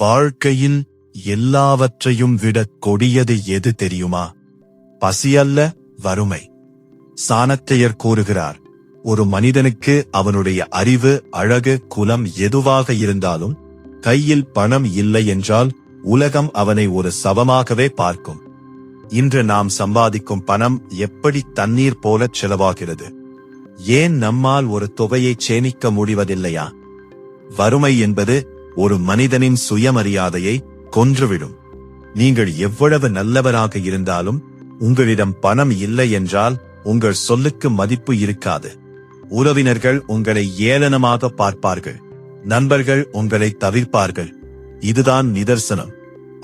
வாழ்க்கையில் எல்லாவற்றையும் விட கொடியது எது தெரியுமா? பசியல்ல, வறுமை. சாணக்கியர் கூறுகிறார், ஒரு மனிதனுக்கு அவனுடைய அறிவு, அழகு, குலம் எதுவாக இருந்தாலும் கையில் பணம் இல்லை என்றால் உலகம் அவனை ஒரு சவமாகவே பார்க்கும். இன்று நாம் சம்பாதிக்கும் பணம் எப்படி தண்ணீர் போலச் செலவாகிறது. ஏன் நம்மால் ஒரு தொகையை சேமிக்க முடிவதில்லையா? வறுமை என்பது ஒரு மனிதனின் சுயமரியாதையை கொன்றுவிடும். நீங்கள் எவ்வளவு நல்லவராக இருந்தாலும் உங்களிடம் பணம் இல்லை என்றால் உங்கள் சொல்லுக்கு மதிப்பு இருக்காது. உறவினர்கள் உங்களை ஏளனமாக பார்ப்பார்கள். நண்பர்கள் உங்களை தவிர்ப்பார்கள். இதுதான் நிதர்சனம்.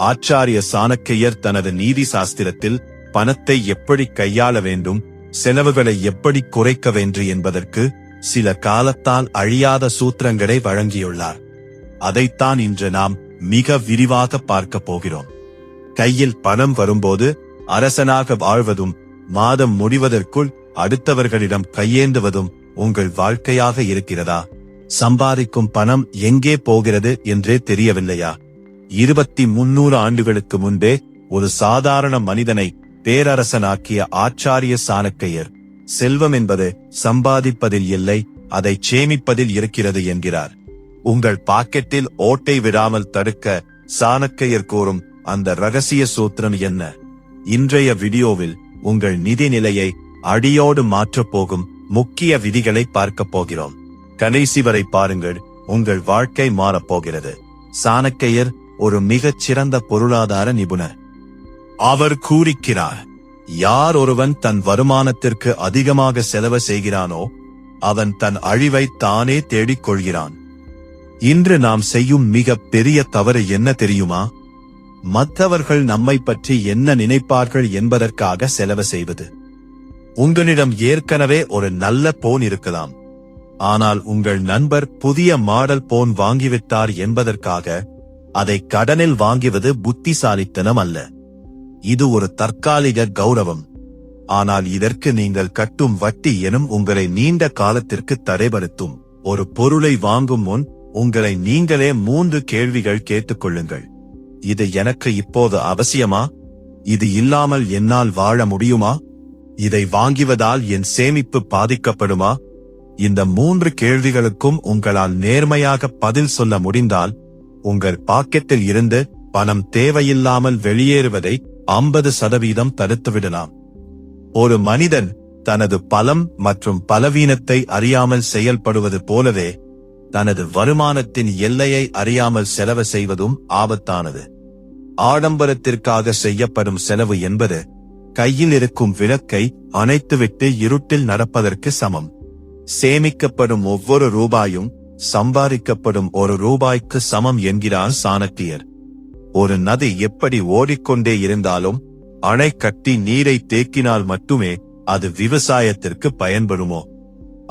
ஆச்சாரிய சாணக்கியர் தனது நீதி சாஸ்திரத்தில் பணத்தை எப்படி கையாள வேண்டும், செலவுகளை எப்படி குறைக்க வேண்டும் என்பதற்கு சில காலத்தால் அழியாத சூத்திரங்களை வழங்கியுள்ளார். அதைத்தான் இன்று நாம் மிக விரிவாக பார்க்க போகிறோம். கையில் பணம் வரும்போது அரசனாக வாழ்வதும் மாதம் முடிவதற்குள் அடுத்தவர்களிடம் கையேந்துவதும் உங்கள் வாழ்க்கையாக இருக்கிறதா? சம்பாதிக்கும் பணம் எங்கே போகிறது என்றே தெரியவில்லையா? 2300 ஆண்டுகளுக்கு முன்பே ஒரு சாதாரண மனிதனை பேரரசனாக்கிய ஆச்சாரிய சாணக்கியர், செல்வம் என்பது சம்பாதிப்பதில் இல்லை, அதை சேமிப்பதில் இருக்கிறது என்கிறார். உங்கள் பாக்கெட்டில் ஓட்டை விடாமல் தடுக்க சாணக்கியர் கூறும் அந்த ரகசிய சூத்திரம் என்ன? இன்றைய வீடியோவில் உங்கள் நிதி நிலையை அடியோடு மாற்றப் போகும் முக்கிய விதிகளை பார்க்கப் போகிறோம். கடைசி வரை பாருங்கள், உங்கள் வாழ்க்கை மாறப்போகிறது. சாணக்கியர் ஒரு மிகச் சிறந்த பொருளாதார நிபுணர். அவர் கூறுகிறார், யார் ஒருவன் தன் வருமானத்திற்கு அதிகமாக செலவு செய்கிறானோ அவன் தன் அழிவை தானே தேடிக் கொள்கிறான். இன்று நாம் செய்யும் மிக பெரிய தவறு என்ன தெரியுமா? மற்றவர்கள் நம்மை பற்றி என்ன நினைப்பார்கள் என்பதற்காக செலவு செய்வது. உங்களிடம் ஏற்கனவே ஒரு நல்ல போன் இருக்கலாம், ஆனால் உங்கள் நண்பர் புதிய மாடல் போன் வாங்கிவிட்டார் என்பதற்காக அதை கடனில் வாங்குவது புத்திசாலித்தனம் அல்ல. இது ஒரு தற்காலிக கௌரவம். ஆனால் இதற்கு நீங்கள் கட்டும் வட்டி எனும் உங்களை நீண்ட காலத்திற்கு தடைபடுத்தும். ஒரு பொருளை வாங்கும் முன் உங்களை நீங்களே 3 கேள்விகள் கேட்டுக்கொள்ளுங்கள். இது எனக்கு இப்போது அவசியமா? இது இல்லாமல் என்னால் வாழ முடியுமா? இதை வாங்குவதால் என் சேமிப்பு பாதிக்கப்படுமா? இந்த 3 கேள்விகளுக்கும் உங்களால் நேர்மையாக பதில் சொல்ல முடிந்தால் உங்கள் பாக்கெட்டில் இருந்து பணம் தேவையில்லாமல் வெளியேறுவதை 50% தடுத்துவிடலாம். ஒரு மனிதன் தனது பலம் மற்றும் பலவீனத்தை அறியாமல் செயல்படுவது போலவே தனது வருமானத்தின் எல்லையை அறியாமல் செலவு செய்வதும் ஆபத்தானது. ஆடம்பரத்திற்காக செய்யப்படும் செலவு என்பது கையில் இருக்கும் விளக்கை அணைத்துவிட்டு இருட்டில் நடப்பதற்கு சமம். சேமிக்கப்படும் ஒவ்வொரு ரூபாயும் சம்பாதிக்கப்படும் ஒரு ரூபாய்க்கு சமம் என்கிறார் சாணக்கியர். ஒரு நதி எப்படி ஓடிக்கொண்டே இருந்தாலும் அணை கட்டி நீரை தேக்கினால் மட்டுமே அது விவசாயத்திற்கு பயன்படுமோ?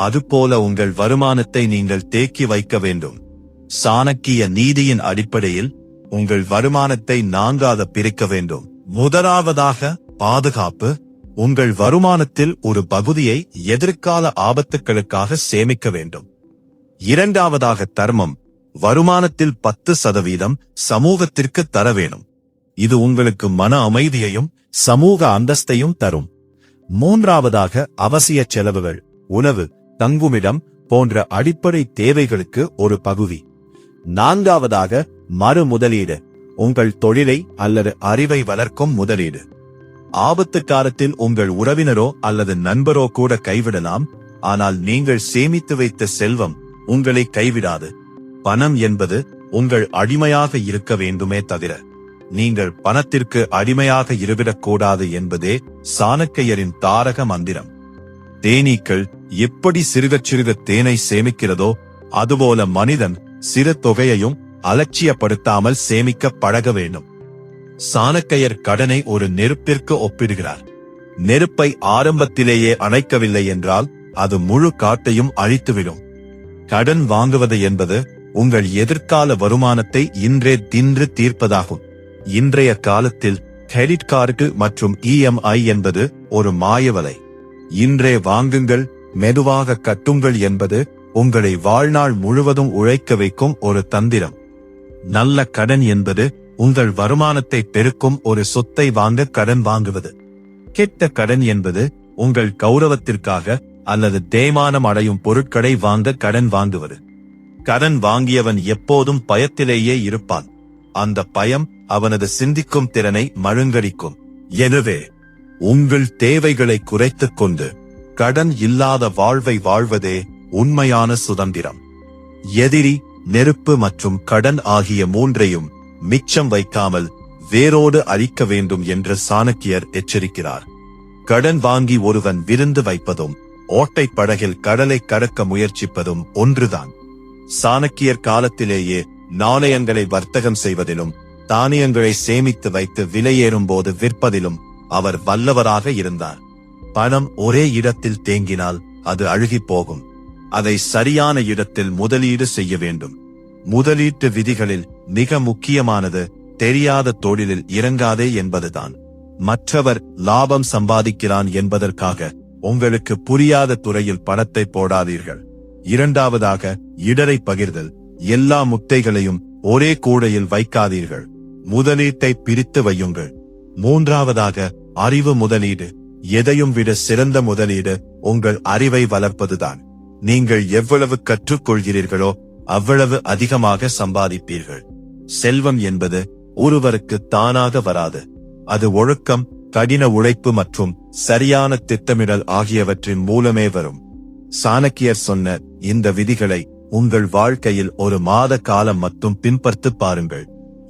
அதுபோல உங்கள் வருமானத்தை நீங்கள் தேக்கி வைக்க வேண்டும். சாணக்கிய நீதியின் அடிப்படையில் உங்கள் வருமானத்தை 4ஆக பிரிக்க வேண்டும். முதலாவதாக பாதுகாப்பு. உங்கள் வருமானத்தில் ஒரு பகுதியை எதிர்கால ஆபத்துக்களுக்காக சேமிக்க வேண்டும். இரண்டாவதாக தர்மம். வருமானத்தில் 10% சமூகத்திற்கு தர வேணும். இது உங்களுக்கு மன அமைதியையும் சமூக அந்தஸ்தையும் தரும். மூன்றாவதாக அவசிய செலவுகள். உணவு, தங்குமிடம் போன்ற அடிப்படை தேவைகளுக்கு ஒரு பகுதி. நான்காவதாக மறு முதலீடு. உங்கள் தொழிலை அல்லது அறிவை வளர்க்கும் முதலீடு. ஆபத்து காலத்தில் உங்கள் உறவினரோ அல்லது நண்பரோ கூட கைவிடலாம், ஆனால் நீங்கள் சேமித்து வைத்த செல்வம் உங்களை கைவிடாது. பணம் என்பது உங்கள் அடிமையாக இருக்க வேண்டுமே தவிர நீங்கள் பணத்திற்கு அடிமையாக இருவிடக்கூடாது என்பதே சாணக்கியரின் தாரக மந்திரம். தேனீக்கள் எப்படி சிறுகச் சிறுக தேனை சேமிக்கிறதோ அதுபோல மனிதன் சிறு தொகையையும் அலட்சியப்படுத்தாமல் சேமிக்க பழக வேண்டும். சாணக்கியர் கடனை ஒரு நெருப்பிற்கு ஒப்பிடுகிறார். நெருப்பை ஆரம்பத்திலேயே அணைக்கவில்லை என்றால் அது முழு காட்டையும் அழித்துவிடும். கடன் வாங்குவது என்பது உங்கள் எதிர்கால வருமானத்தை இன்றே தின்று தீர்ப்பதாகும். இன்றைய காலத்தில் கிரெடிட் கார்டு மற்றும் EMI என்பது ஒரு மாயவலை. இன்றே வாங்குங்கள், மெதுவாக கட்டுங்கள் என்பது உங்களை வாழ்நாள் முழுவதும் உழைக்க வைக்கும் ஒரு தந்திரம். நல்ல கடன் என்பது உங்கள் வருமானத்தை பெருக்கும் ஒரு சொத்தை வாங்க கடன் வாங்குவது. கெட்ட கடன் என்பது உங்கள் கௌரவத்திற்காக அல்லது தேய்மானம் அடையும் பொருட்களை வாங்க கடன் வாங்குவது. கடன் வாங்கியவன் எப்போதும் பயத்திலேயே இருப்பான். அந்த பயம் அவனது சிந்திக்கும் திறனை மழுங்கடிக்கும். எனவே உங்கள் தேவைகளை குறைத்துக் கொண்டு கடன் இல்லாத வாழ்வை வாழ்வதே உண்மையான சுதந்திரம். எதிரி, நெருப்பு மற்றும் கடன் ஆகிய மூன்றையும் மிச்சம் வைக்காமல் வேரோடு அழிக்க வேண்டும் என்று சாணக்கியர் எச்சரிக்கிறார். கடன் வாங்கி ஒருவன் விருந்து வைப்பதும் ஓட்டை படகில் கடலை கடக்க முயற்சிப்பதும் ஒன்றுதான். சாணக்கியர் காலத்திலேயே நாணயங்களை வர்த்தகம் செய்வதிலும் தானியங்களை சேமித்து வைத்து விலையேறும் போது விற்பதிலும் அவர் வல்லவராக இருந்தார். பணம் ஒரே இடத்தில் தேங்கினால் அது அழுகிப் போகும். அதை சரியான இடத்தில் முதலீடு செய்ய வேண்டும். முதலீட்டு விதிகளில் மிக முக்கியமானது தெரியாத தொழிலில் இறங்காதே என்பதுதான். மற்றவர் லாபம் சம்பாதிக்கிறான் என்பதற்காக உங்களுக்கு புரியாத துறையில் பணத்தை போடாதீர்கள். இரண்டாவதாக, இடரை பகிர்தல். எல்லா முட்டைகளையும் ஒரே கூடையில் வைக்காதீர்கள். முதலீட்டை பிரித்து வையுங்கள். மூன்றாவதாக, அறிவு முதலீடு. எதையும் விட சிறந்த முதலீடு உங்கள் அறிவை வளர்ப்பதுதான். நீங்கள் எவ்வளவு கற்றுக்கொள்கிறீர்களோ அவ்வளவு அதிகமாக சம்பாதிப்பீர்கள். செல்வம் என்பது ஒருவருக்கு தானாக வராது. அது ஒழுக்கம், கடின உழைப்பு மற்றும் சரியான திட்டமிடல் ஆகியவற்றின் மூலமே வரும். சாணக்கியர் சொன்ன இந்த விதிகளை உங்கள் வாழ்க்கையில் ஒரு மாத காலம் மட்டும் பின்பற்று பாருங்கள்.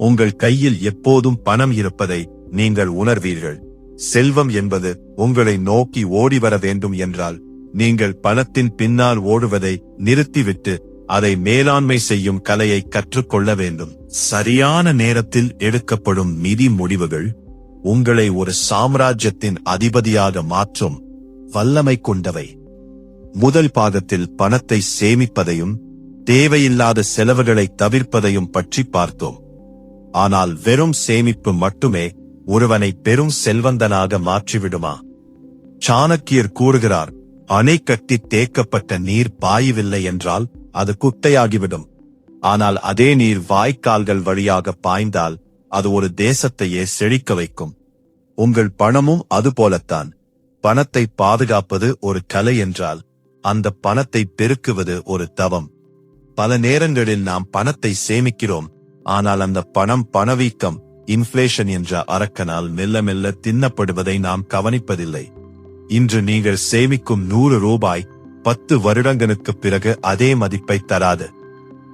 உங்கள் கையில் எப்போதும் பணம் இருப்பதை நீங்கள் உணர்வீர்கள். செல்வம் என்பது உங்களை நோக்கி ஓடி வர வேண்டும் என்றால் நீங்கள் பணத்தின் பின்னால் ஓடுவதை நிறுத்திவிட்டு அதை மேலாண்மை செய்யும் கலையை கற்றுக்கொள்ள வேண்டும். சரியான நேரத்தில் எடுக்கப்படும் நிதி முடிவுகள் உங்களை ஒரு சாம்ராஜ்யத்தின் அதிபதியாக மாற்றும் வல்லமை கொண்டவை. முதல் பாகத்தில் பணத்தை சேமிப்பதையும் தேவையில்லாத செலவுகளை தவிர்ப்பதையும் பற்றி பார்த்தோம். ஆனால் வெறும் சேமிப்பு மட்டுமே ஒருவனை பெரும் செல்வந்தனாக மாற்றிவிடுமா? சாணக்கியர் கூறுகிறார், அணை கட்டி தேக்கப்பட்ட நீர் பாயவில்லை என்றால் அது குட்டையாகிவிடும். ஆனால் அதே நீர் வாய்க்கால்கள் வழியாக பாய்ந்தால் அது ஒரு தேசத்தையே செழிக்க வைக்கும். உங்கள் பணமும் அதுபோலத்தான். பணத்தை பாதுகாப்பது ஒரு கலை என்றால் அந்த பணத்தை பெருக்குவது ஒரு தவம். பல நேரங்களில் நாம் பணத்தை சேமிக்கிறோம், ஆனால் அந்த பணம் பணவீக்கம், இன்ஃப்ளேஷன் என்ற அரக்கனால் மெல்ல மெல்ல தின்னப்படுவதை நாம் கவனிப்பதில்லை. இன்று நீங்கள் சேமிக்கும் 100 ரூபாய் 10 வருடங்களுக்கு பிறகு அதே மதிப்பை தராது.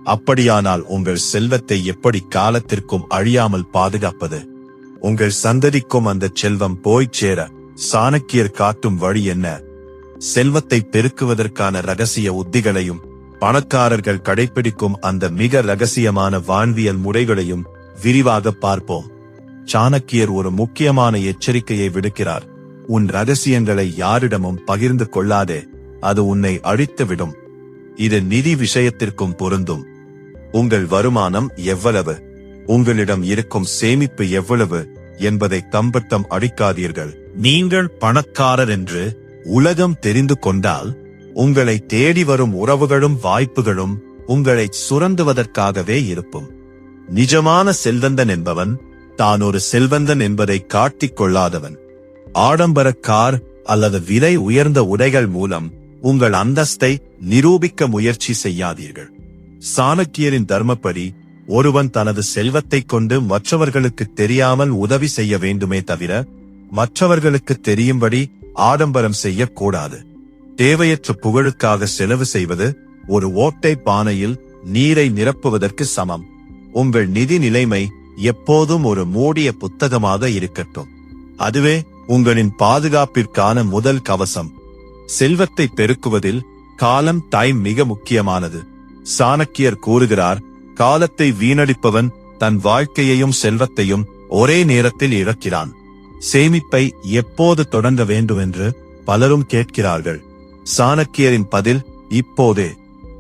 அப்படியானால் உங்கள் செல்வத்தை எப்படி காலத்திற்கும் அழியாமல் பாதுகாப்பது? உங்கள் சந்ததிக்கும் அந்த செல்வம் போய்ச் சேர சாணக்கியர் காட்டும் வழி என்ன? செல்வத்தை பெருக்குவதற்கான ரகசிய உத்திகளையும் பணக்காரர்கள் கடைபிடிக்கும் அந்த மிக ரகசியமான வாழ்வியல் முறைகளையும் விரிவாக பார்ப்போம். சாணக்கியர் ஒரு முக்கியமான எச்சரிக்கையை விடுக்கிறார். உன் ரகசியங்களை யாரிடமும் பகிர்ந்து கொள்ளாதே, அது உன்னை அழித்துவிடும். இது நிதி விஷயத்திற்கும் பொருந்தும். உங்கள் வருமானம் எவ்வளவு, உங்களிடம் இருக்கும் சேமிப்பு எவ்வளவு என்பதை தம்பட்டம் அடிக்காதீர்கள். நீங்கள் பணக்காரர் என்று உலகம் தெரிந்து கொண்டால் உங்களை தேடி வரும் உறவுகளும் வாய்ப்புகளும் உங்களை சுரண்டுவதற்காகவே இருக்கும். நிஜமான செல்வந்தன் என்பவன் தான் ஒரு செல்வந்தன் என்பதை காட்டிக் கொள்ளாதவன். ஆடம்பர கார் அல்லது விலை உயர்ந்த உடைகள் மூலம் உங்கள் அந்தஸ்தை நிரூபிக்க முயற்சி செய்யாதீர்கள். சாணக்கியரின் தர்மப்படி ஒருவன் தனது செல்வத்தைக் கொண்டு மற்றவர்களுக்கு தெரியாமல் உதவி செய்ய வேண்டுமே தவிர மற்றவர்களுக்கு தெரியும்படி ஆடம்பரம் செய்யக்கூடாது. தேவையற்ற புகழுக்காக செலவு செய்வது ஒரு ஓட்டை பானையில் நீரை நிரப்புவதற்கு சமம். உங்கள் நிதி நிலைமை எப்போதும் ஒரு மூடிய புத்தகமாக இருக்கட்டும். அதுவே உங்களின் பாதுகாப்பிற்கான முதல் கவசம். செல்வத்தை பெருக்குவதில் காலம், டைம் மிக முக்கியமானது. சாணக்கியர் கூறுகிறார், காலத்தை வீணடிப்பவன் தன் வாழ்க்கையையும் செல்வத்தையும் ஒரே நேரத்தில் இழக்கிறான். சேமிப்பை எப்போது தொடங்க வேண்டும் என்று பலரும் கேட்கிறார்கள். சாணக்கியரின் பதில், இப்போதே.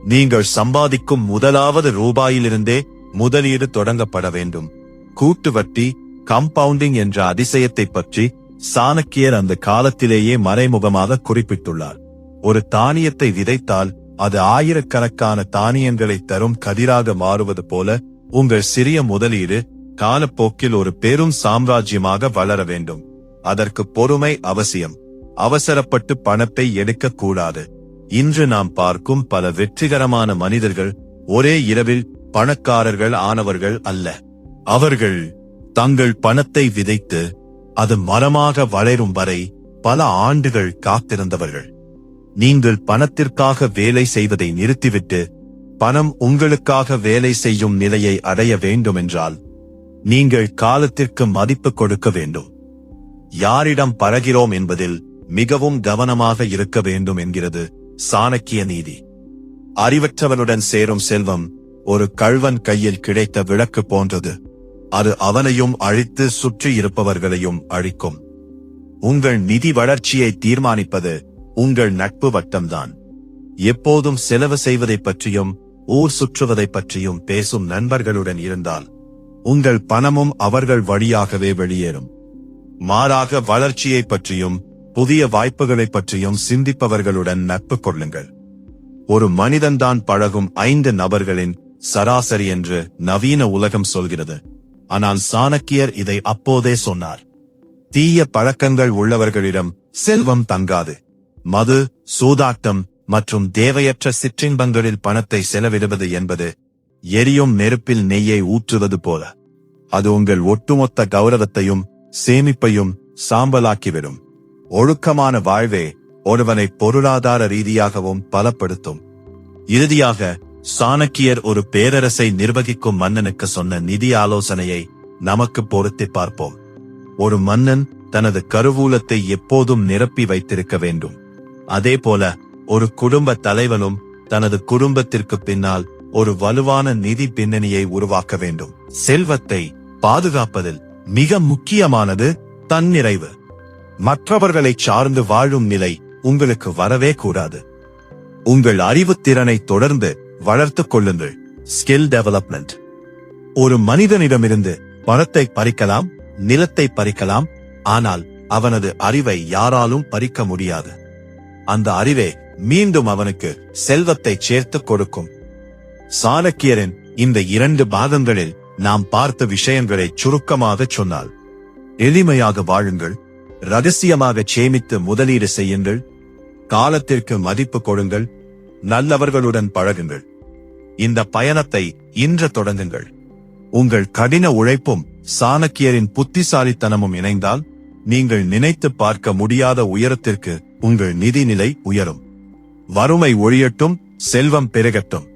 நீங்கள் சம்பாதிக்கும் முதலாவது ரூபாயிலிருந்தே முதலீடு தொடங்கப்பட வேண்டும். கூட்டு வட்டி, கம்பவுண்டிங் என்ற அதிசயத்தை பற்றி சாணக்கியர் அந்த காலத்திலேயே மறைமுகமாக குறிப்பிட்டுள்ளார். ஒரு தானியத்தை விதைத்தால் அது ஆயிரக்கணக்கான தானியங்களை தரும் கதிராக மாறுவது போல உங்கள் சிறிய முதலீடு காலப்போக்கில் ஒரு பெரும் சாம்ராஜ்யமாக வளர வேண்டும். அதற்கு பொறுமை அவசியம். அவசரப்பட்டு பணத்தை எடுக்கக்கூடாது. இன்று நாம் பார்க்கும் பல வெற்றிகரமான மனிதர்கள் ஒரே இரவில் பணக்காரர்கள் ஆனவர்கள் அல்ல. அவர்கள் தங்கள் பணத்தை விதைத்து அது மரமாக வளரும் வரை பல ஆண்டுகள் காத்திருந்தவர்கள். நீங்கள் பணத்திற்காக வேலை செய்வதை நிறுத்திவிட்டு பணம் உங்களுக்காக வேலை செய்யும் நிலையை அடைய வேண்டுமென்றால் நீங்கள் காலத்திற்கு மதிப்பு கொடுக்க வேண்டும். யாரிடம் பழகிறோம் என்பதில் மிகவும் கவனமாக இருக்க வேண்டும் என்கிறது சாணக்கிய நீதி. அறிவற்றவனுடன் சேரும் செல்வம் ஒரு கள்வன் கையில் கிடைத்த விளக்கு போன்றது. அது அவனையும் அழித்து சுற்றி இருப்பவர்களையும் அழிக்கும். உங்கள் நிதி வளர்ச்சியை தீர்மானிப்பது உங்கள் நட்பு வட்டம்தான். எப்போதும் செலவு செய்வதைப் பற்றியும் ஊர் சுற்றுவதைப் பற்றியும் பேசும் நண்பர்களுடன் இருந்தால் உங்கள் பணமும் அவர்கள் வழியாகவே வெளியேறும். மாறாக வளர்ச்சியைப் பற்றியும் புதிய வாய்ப்புகளைப் பற்றியும் சிந்திப்பவர்களுடன் நட்பு கொள்ளுங்கள். ஒரு மனிதன்தான் பழகும் 5 நபர்களின் சராசரி என்று நவீன உலகம் சொல்கிறது. ஆனால் சாணக்கியர் இதை அப்போதே சொன்னார். தீய பழக்கங்கள் உள்ளவர்களிடம் செல்வம் தங்காது. மது, சூதாட்டம் மற்றும் தேவையற்ற சிற்றின்பங்களில் பணத்தை செலவிடுவது என்பது எரியும் நெருப்பில் நெய்யை ஊற்றுவது போல. அது உங்கள் ஒட்டுமொத்த கௌரவத்தையும் சேமிப்பையும் சாம்பலாக்கிவிடும். ஒழுக்கமான வாழ்வே ஒருவனை பொருளாதார ரீதியாகவும் பலப்படுத்தும். இறுதியாக சாணக்கியர் ஒரு பேரரசை நிர்வகிக்கும் மன்னனுக்கு சொன்ன நிதி ஆலோசனையை நமக்கு பொருத்தி பார்ப்போம். ஒரு மன்னன் தனது கருவூலத்தை எப்போதும் நிரப்பி வைத்திருக்க வேண்டும். அதேபோல ஒரு குடும்ப தலைவனும் தனது குடும்பத்திற்கு பின்னால் ஒரு வலுவான நிதி பின்னணியை உருவாக்க வேண்டும். செல்வத்தை பாதுகாப்பதில் மிக முக்கியமானது தன்னிறைவு. மற்றவர்களை சார்ந்து வாழும் நிலை உங்களுக்கு வரவே கூடாது. உங்கள் அறிவுத்திறனை தொடர்ந்து வளர்த்துக் கொள்ளுங்கள். Skill development. ஒரு மனிதனிடமிருந்து பணத்தை பறிக்கலாம், நிலத்தை பறிக்கலாம், ஆனால் அவனது அறிவை யாராலும் பறிக்க முடியாது. அந்த அறிவே மீண்டும் அவனுக்கு செல்வத்தை சேர்த்துக் கொடுக்கும். சாணக்கியரின் இந்த 2 பாகங்களில் நாம் பார்த்த விஷயங்களை சுருக்கமாகச் சொன்னால், எளிமையாக வாழுங்கள், ரகசியமாக சேமித்து முதலீடு செய்யுங்கள், காலத்திற்கு மதிப்பு கொடுங்கள், நல்லவர்களுடன் பழகுங்கள். இந்த பயணத்தை இன்று தொடங்குங்கள். உங்கள் கடின உழைப்பும் சாணக்கியரின் புத்திசாலித்தனமும் இணைந்தால் நீங்கள் நினைத்து பார்க்க முடியாத உயரத்திற்கு உங்கள் நிதிநிலை உயரும். வறுமை ஒழியட்டும், செல்வம் பெருகட்டும்.